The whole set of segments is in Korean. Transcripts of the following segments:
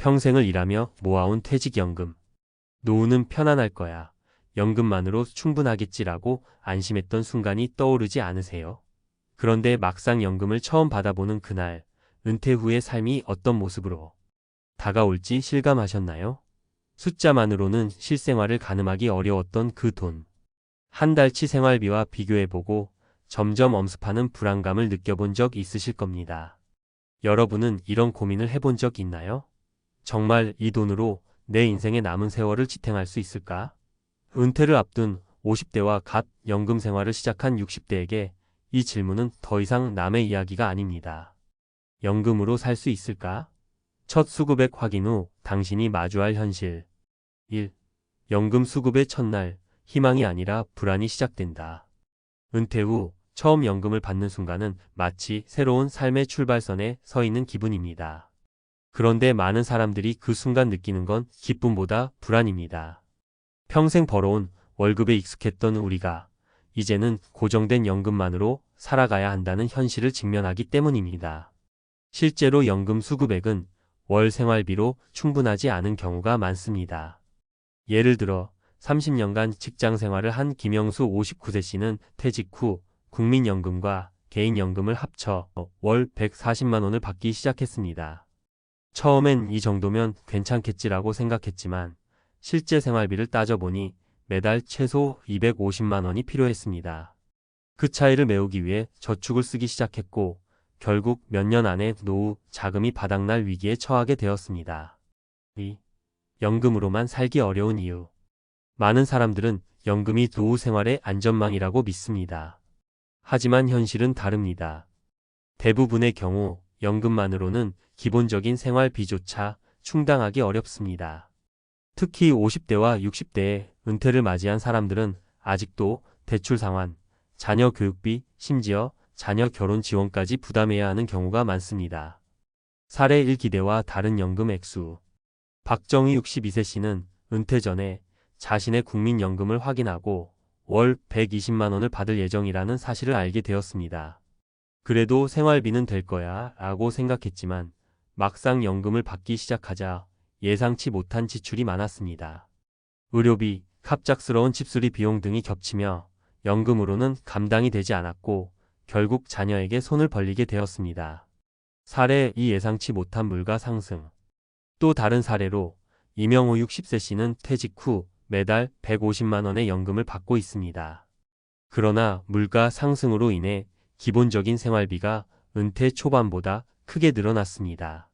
평생을 일하며 모아온 퇴직연금. 노후는 편안할 거야. 연금만으로 충분하겠지라고 안심했던 순간이 떠오르지 않으세요? 그런데 막상 연금을 처음 받아보는 그날, 은퇴 후의 삶이 어떤 모습으로 다가올지 실감하셨나요? 숫자만으로는 실생활을 가늠하기 어려웠던 그 돈. 한 달치 생활비와 비교해보고 점점 엄습하는 불안감을 느껴본 적 있으실 겁니다. 여러분은 이런 고민을 해본 적 있나요? 정말 이 돈으로 내 인생의 남은 세월을 지탱할 수 있을까? 은퇴를 앞둔 50대와 갓 연금 생활을 시작한 60대에게 이 질문은 더 이상 남의 이야기가 아닙니다. 연금으로 살 수 있을까? 첫 수급액 확인 후 당신이 마주할 현실. 1. 연금 수급의 첫날, 희망이 아니라 불안이 시작된다. 은퇴 후 처음 연금을 받는 순간은 마치 새로운 삶의 출발선에 서 있는 기분입니다. 그런데 많은 사람들이 그 순간 느끼는 건 기쁨보다 불안입니다. 평생 벌어온 월급에 익숙했던 우리가 이제는 고정된 연금만으로 살아가야 한다는 현실을 직면하기 때문입니다. 실제로 연금 수급액은 월 생활비로 충분하지 않은 경우가 많습니다. 예를 들어 30년간 직장 생활을 한 김영수 59세 씨는 퇴직 후 국민연금과 개인연금을 합쳐 월 140만 원을 받기 시작했습니다. 처음엔 이 정도면 괜찮겠지라고 생각했지만 실제 생활비를 따져보니 매달 최소 250만 원이 필요했습니다. 그 차이를 메우기 위해 저축을 쓰기 시작했고 결국 몇 년 안에 노후 자금이 바닥날 위기에 처하게 되었습니다. 2. 연금으로만 살기 어려운 이유. 많은 사람들은 연금이 노후 생활의 안전망이라고 믿습니다. 하지만 현실은 다릅니다. 대부분의 경우 연금만으로는 기본적인 생활비조차 충당하기 어렵습니다. 특히 50대와 60대에 은퇴를 맞이한 사람들은 아직도 대출 상환, 자녀 교육비, 심지어 자녀 결혼 지원까지 부담해야 하는 경우가 많습니다. 사례 1 기대와 다른 연금 액수. 박정희 62세 씨는 은퇴 전에 자신의 국민연금을 확인하고 월 120만 원을 받을 예정이라는 사실을 알게 되었습니다. 그래도 생활비는 될 거야 라고 생각했지만 막상 연금을 받기 시작하자 예상치 못한 지출이 많았습니다. 의료비, 갑작스러운 집수리 비용 등이 겹치며 연금으로는 감당이 되지 않았고 결국 자녀에게 손을 벌리게 되었습니다. 사례 2 예상치 못한 물가 상승. 또 다른 사례로 이명호 60세 씨는 퇴직 후 매달 150만 원의 연금을 받고 있습니다. 그러나 물가 상승으로 인해 기본적인 생활비가 은퇴 초반보다 크게 늘어났습니다.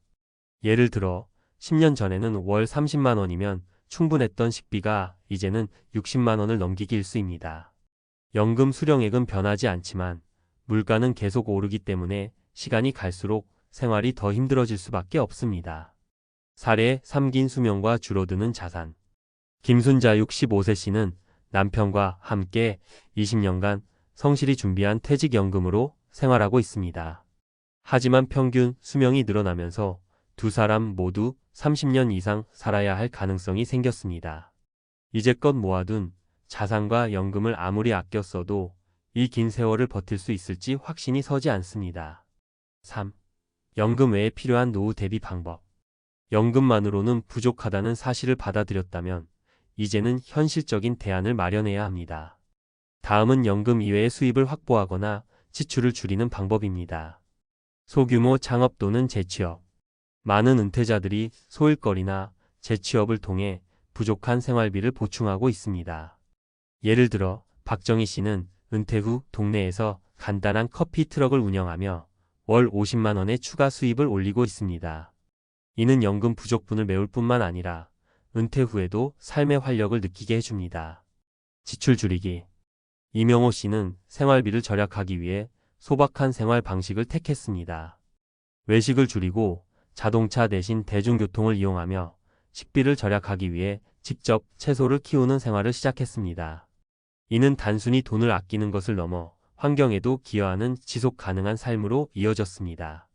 예를 들어 10년 전에는 월 30만 원이면 충분했던 식비가 이제는 60만 원을 넘기기 일쑤입니다. 연금 수령액은 변하지 않지만 물가는 계속 오르기 때문에 시간이 갈수록 생활이 더 힘들어질 수밖에 없습니다. 사례 3 긴 수명과 줄어드는 자산. 김순자 65세 씨는 남편과 함께 20년간 성실히 준비한 퇴직연금으로 생활하고 있습니다. 하지만 평균 수명이 늘어나면서 두 사람 모두 30년 이상 살아야 할 가능성이 생겼습니다. 이제껏 모아둔 자산과 연금을 아무리 아껴 써도 이 긴 세월을 버틸 수 있을지 확신이 서지 않습니다. 3. 연금 외에 필요한 노후 대비 방법. 연금만으로는 부족하다는 사실을 받아들였다면 이제는 현실적인 대안을 마련해야 합니다. 다음은 연금 이외의 수입을 확보하거나 지출을 줄이는 방법입니다. 소규모 창업 또는 재취업. 많은 은퇴자들이 소일거리나 재취업을 통해 부족한 생활비를 보충하고 있습니다. 예를 들어 박정희 씨는 은퇴 후 동네에서 간단한 커피 트럭을 운영하며 월 50만 원의 추가 수입을 올리고 있습니다. 이는 연금 부족분을 메울 뿐만 아니라 은퇴 후에도 삶의 활력을 느끼게 해줍니다. 지출 줄이기. 이명호 씨는 생활비를 절약하기 위해 소박한 생활 방식을 택했습니다. 외식을 줄이고 자동차 대신 대중교통을 이용하며 식비를 절약하기 위해 직접 채소를 키우는 생활을 시작했습니다. 이는 단순히 돈을 아끼는 것을 넘어 환경에도 기여하는 지속 가능한 삶으로 이어졌습니다.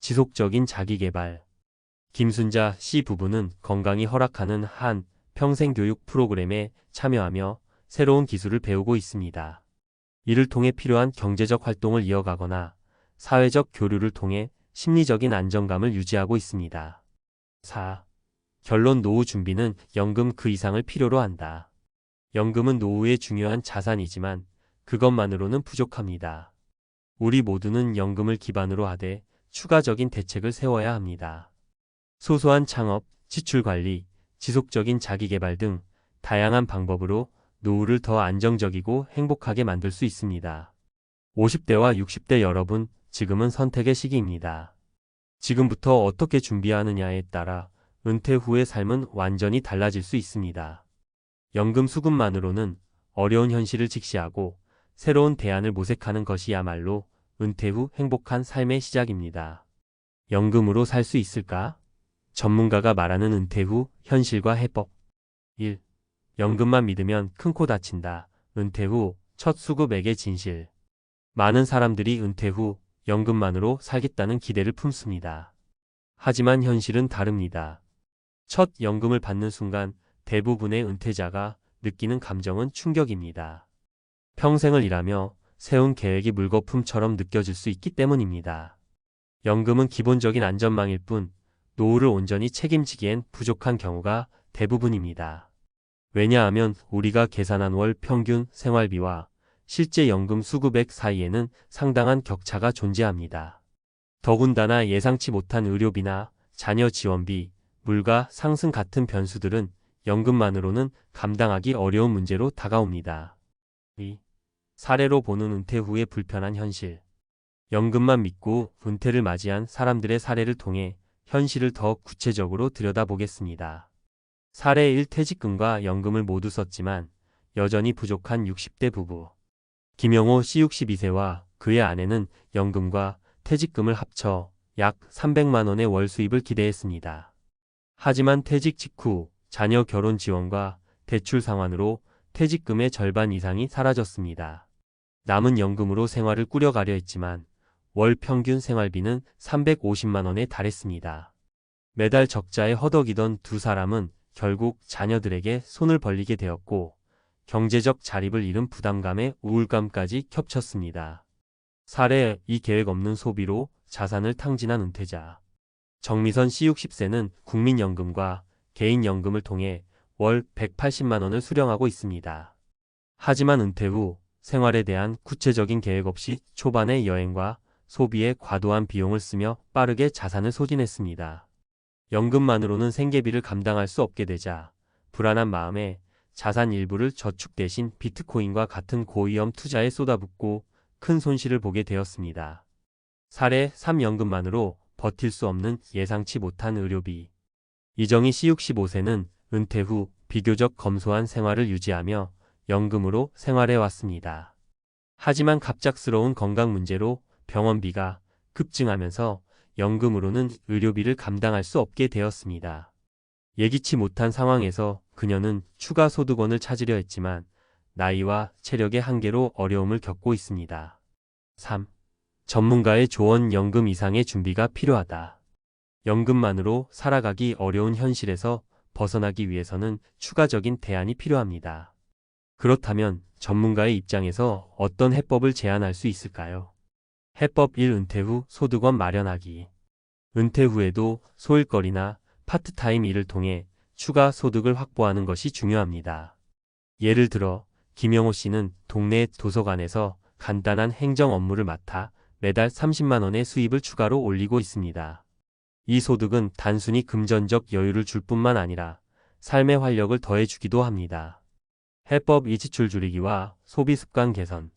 지속적인 자기개발. 김순자 씨 부부는 건강이 허락하는 한 평생교육 프로그램에 참여하며 새로운 기술을 배우고 있습니다. 이를 통해 필요한 경제적 활동을 이어가거나 사회적 교류를 통해 심리적인 안정감을 유지하고 있습니다. 4. 결론 노후 준비는 연금 그 이상을 필요로 한다. 연금은 노후의 중요한 자산이지만 그것만으로는 부족합니다. 우리 모두는 연금을 기반으로 하되 추가적인 대책을 세워야 합니다. 소소한 창업, 지출 관리, 지속적인 자기개발 등 다양한 방법으로 노후를 더 안정적이고 행복하게 만들 수 있습니다. 50대와 60대 여러분, 지금은 선택의 시기입니다. 지금부터 어떻게 준비하느냐에 따라 은퇴 후의 삶은 완전히 달라질 수 있습니다. 연금 수급만으로는 어려운 현실을 직시하고 새로운 대안을 모색하는 것이야말로 은퇴 후 행복한 삶의 시작입니다. 연금으로 살 수 있을까? 전문가가 말하는 은퇴 후 현실과 해법. 1. 연금만 믿으면 큰 코 다친다. 은퇴 후 첫 수급액의 진실. 많은 사람들이 은퇴 후 연금만으로 살겠다는 기대를 품습니다. 하지만 현실은 다릅니다. 첫 연금을 받는 순간 대부분의 은퇴자가 느끼는 감정은 충격입니다. 평생을 일하며 세운 계획이 물거품처럼 느껴질 수 있기 때문입니다. 연금은 기본적인 안전망일 뿐 노후를 온전히 책임지기엔 부족한 경우가 대부분입니다. 왜냐하면 우리가 계산한 월 평균 생활비와 실제 연금 수급액 사이에는 상당한 격차가 존재합니다. 더군다나 예상치 못한 의료비나 자녀 지원비, 물가 상승 같은 변수들은 연금만으로는 감당하기 어려운 문제로 다가옵니다. 2. 사례로 보는 은퇴 후의 불편한 현실. 연금만 믿고 은퇴를 맞이한 사람들의 사례를 통해 현실을 더 구체적으로 들여다보겠습니다. 사례 1. 퇴직금과 연금을 모두 썼지만 여전히 부족한 60대 부부. 김영호 씨 62세와 그의 아내는 연금과 퇴직금을 합쳐 약 300만 원의 월 수입을 기대했습니다. 하지만 퇴직 직후 자녀 결혼 지원과 대출 상환으로 퇴직금의 절반 이상이 사라졌습니다. 남은 연금으로 생활을 꾸려가려 했지만 월 평균 생활비는 350만 원에 달했습니다. 매달 적자에 허덕이던 두 사람은 결국 자녀들에게 손을 벌리게 되었고 경제적 자립을 잃은 부담감에 우울감까지 겹쳤습니다. 사례 2. 계획 없는 소비로 자산을 탕진한 은퇴자. 정미선 씨 60세는 국민연금과 개인연금을 통해 월 180만 원을 수령하고 있습니다. 하지만 은퇴 후 생활에 대한 구체적인 계획 없이 초반에 여행과 소비에 과도한 비용을 쓰며 빠르게 자산을 소진했습니다. 연금만으로는 생계비를 감당할 수 없게 되자 불안한 마음에 자산 일부를 저축 대신 비트코인과 같은 고위험 투자에 쏟아붓고 큰 손실을 보게 되었습니다. 사례 3. 연금만으로 버틸 수 없는 예상치 못한 의료비. 이정희 씨 65세는 은퇴 후 비교적 검소한 생활을 유지하며 연금으로 생활해 왔습니다. 하지만 갑작스러운 건강 문제로 병원비가 급증하면서 연금으로는 의료비를 감당할 수 없게 되었습니다. 예기치 못한 상황에서 그녀는 추가 소득원을 찾으려 했지만 나이와 체력의 한계로 어려움을 겪고 있습니다. 3. 전문가의 조언. 연금 이상의 준비가 필요하다. 연금만으로 살아가기 어려운 현실에서 벗어나기 위해서는 추가적인 대안이 필요합니다. 그렇다면 전문가의 입장에서 어떤 해법을 제안할 수 있을까요? 해법 1. 은퇴 후 소득원 마련하기. 은퇴 후에도 소일거리나 파트타임 일을 통해 추가 소득을 확보하는 것이 중요합니다. 예를 들어 김영호 씨는 동네 도서관에서 간단한 행정 업무를 맡아 매달 30만 원의 수입을 추가로 올리고 있습니다. 이 소득은 단순히 금전적 여유를 줄 뿐만 아니라 삶의 활력을 더해주기도 합니다. 해법 2. 지출 줄이기와 소비 습관 개선.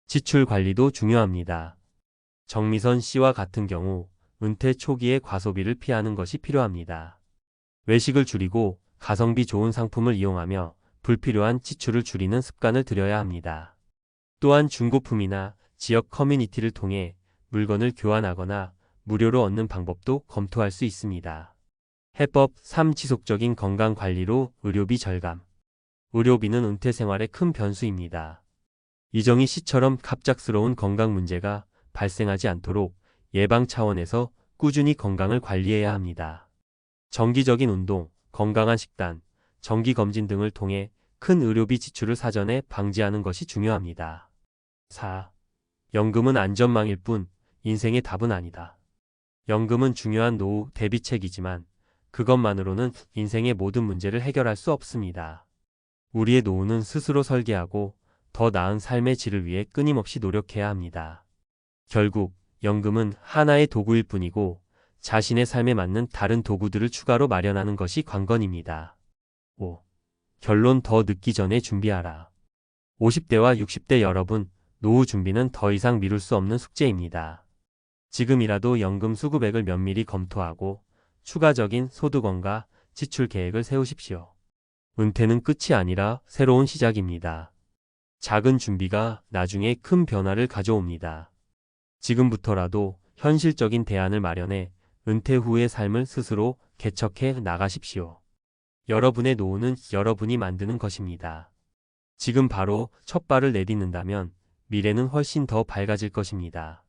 지출 관리도 중요합니다. 정미선 씨와 같은 경우 은퇴 초기에 과소비를 피하는 것이 필요합니다. 외식을 줄이고 가성비 좋은 상품을 이용하며 불필요한 지출을 줄이는 습관을 들여야 합니다. 또한 중고품이나 지역 커뮤니티를 통해 물건을 교환하거나 무료로 얻는 방법도 검토할 수 있습니다. 해법 3. 지속적인 건강관리로 의료비 절감. 의료비는 은퇴 생활의 큰 변수입니다. 이정희 씨처럼 갑작스러운 건강 문제가 발생하지 않도록 예방 차원에서 꾸준히 건강을 관리해야 합니다. 정기적인 운동, 건강한 식단, 정기검진 등을 통해 큰 의료비 지출을 사전에 방지하는 것이 중요합니다. 4. 연금은 안전망일 뿐 인생의 답은 아니다. 연금은 중요한 노후 대비책이지만 그것만으로는 인생의 모든 문제를 해결할 수 없습니다. 우리의 노후는 스스로 설계하고 더 나은 삶의 질을 위해 끊임없이 노력해야 합니다. 결국 연금은 하나의 도구일 뿐이고 자신의 삶에 맞는 다른 도구들을 추가로 마련하는 것이 관건입니다. 5. 결론 더 늦기 전에 준비하라. 50대와 60대 여러분, 노후 준비는 더 이상 미룰 수 없는 숙제입니다. 지금이라도 연금 수급액을 면밀히 검토하고 추가적인 소득원가, 지출 계획을 세우십시오. 은퇴는 끝이 아니라 새로운 시작입니다. 작은 준비가 나중에 큰 변화를 가져옵니다. 지금부터라도 현실적인 대안을 마련해 은퇴 후의 삶을 스스로 개척해 나가십시오. 여러분의 노후는 여러분이 만드는 것입니다. 지금 바로 첫 발을 내딛는다면 미래는 훨씬 더 밝아질 것입니다.